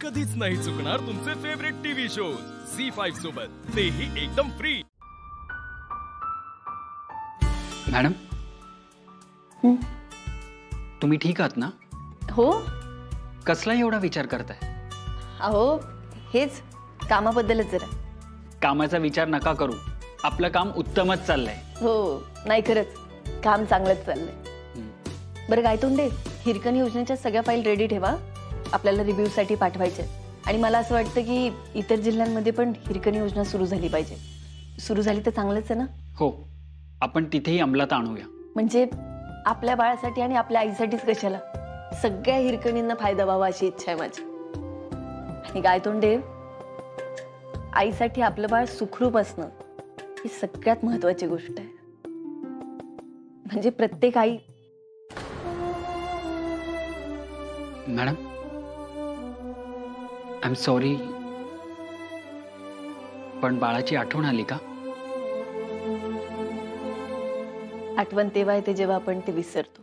कधीच नाही चुकणार तुमचे फेवरेट टीव्ही शोज झी5 सोबत, तेही एकदम फ्री। मॅडम, तुम्ही ठीक आहात ना? हो। कसला एवढा विचार करताय? अहो हेच कामाबद्दलच जरा। कामाचा विचार नका करू, आपलं काम उत्तमच चाललंय। हो, नाही खरंच काम चांगलंच चाललंय। बरं गायतोंडे, हिरकणी योजनेच्या सगळ्या फाईल रेडी ठेवा, आपल्याला रिव्ह्यू साठी पाठवायचे। आणि मला असं वाटतं की इतर जिल्ह्यांमध्ये पण हिरकणी योजना सुरू झाली पाहिजे। सुरू झाली तर चांगलंच आहे ना? हो, आपण तिथेही अंमलात आणूया। म्हणजे आपल्या बाळासाठी आणि आपल्या आईसाठीच कशाला, सगळ्या हिरकणींना फायदा व्हावा अशी इच्छा आहे माझी। आणि गायतोंडे, आईसाठी आपलं बाळ सुखरूप असणं ही सगळ्यात महत्त्वाची गोष्ट आहे। म्हणजे प्रत्येक आई। मॅडम, आय एम सॉरी, पण बाळाची आठवण आली का? आठवण तेव्हा येते जेव्हा आपण ते विसरतो।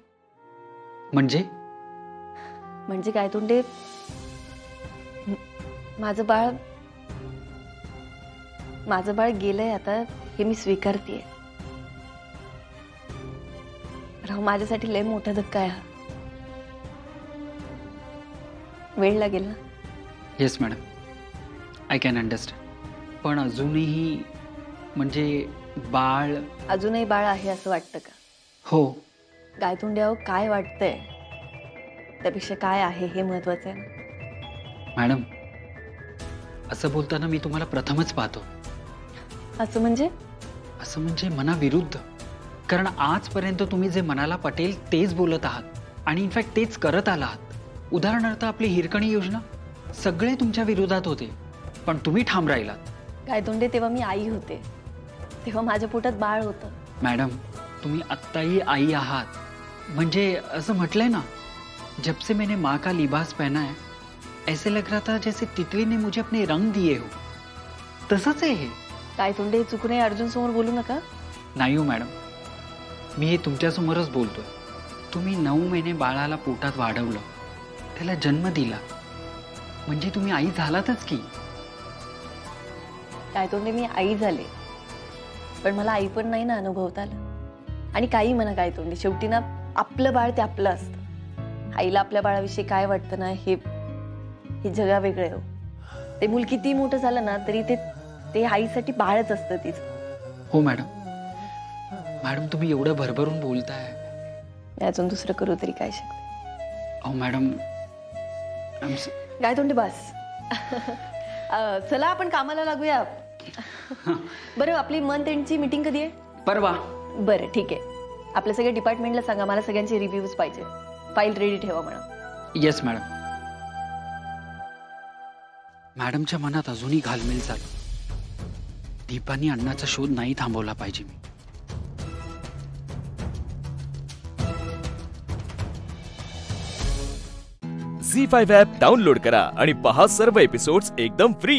म्हणजे काय तोंडे, माझं बाळ गेलंय आता, हे मी स्वीकारतेय। राव, माझ्यासाठी लय मोठा धक्का आहे हा। वेळ लागेल ना? Yes madam, I can understand. पण अजूनही म्हणजे बाळ अजूनही बाळ आहे असं वाटतं का? हो। गायतोंड्यावर काय वाटतंय त्यापेक्षा काय आहे हे महत्वाचं आहे ना? मॅडम, असं बोलताना मी तुम्हाला प्रथमच पाहतो। असं म्हणजे? असं म्हणजे मनाविरुद्ध। कारण आजपर्यंत तुम्ही जे मनाला पटेल तेच बोलत आहात आणि इनफॅक्ट तेच करत आलात। उदाहरणार्थ आपली हिरकणी योजना, सगळे तुमच्या विरोधात होते, पण तुम्ही ठाम राहिलात। गायतोंडे, तेव्हा मी आई होते, तेव्हा माझ्या पोटात बाळ होतं। मॅडम, तुम्ही आत्ताही आई आहात। म्हणजे असं म्हटलंय ना, जब से मैंने माँ का लिबास पहना है, ऐसे लग रहा था जैसे तितली ने मुझे अपने रंग दिए हो। तसंच आहे हे। गायतोंडे, चुकू नये, अर्जुन समोर बोलू नका। नाही हो मॅडम, मी हे तुमच्यासमोरच बोलतोय। तुम्ही 9 महिने बाळाला पोटात वाढवलं, त्याला जन्म दिला, म्हणजे तुम्ही आई झालातच की। गायतोंडे, मी आई झाले, पण मला आई पण नाही ना अनुभवता आलं। आणि काही म्हणा गायतोंडे, शेवटी ना आपलं बाळ ते आपलं असतं। आईला आपल्या बाळाविषयी काय वाटतं ना, हे जगा वेगळं आहे हो। ते मूल किती मोठं झालं ना तरी ते आईसाठी बाळच असतं तिचं। हो मॅडम, मॅडम तुम्ही एवढं भरभरून बोलताय। अजून दुसरं करू तरी काय शकते? अहो मॅडम, गायतोंडे बस। चला आपण कामाला लागूया। बरं, आपली मंथ एंडची मीटिंग कधी आहे? परवा। बरं ठीक आहे, आपल्या सगळ्या डिपार्टमेंटला सांगा, मला सगळ्यांचे रिव्ह्यूज पाहिजे। फाईल रेडी ठेवा म्हणा। Yes madam. मॅडमच्या मनात अजूनही घालमेल चालू। दीपानी अण्णाचा शोध नाही थांबवला पाहिजे मी। झी5 ॲप डाउनलोड करा आणि पहा सर्व एपिसोड्स एकदम फ्री।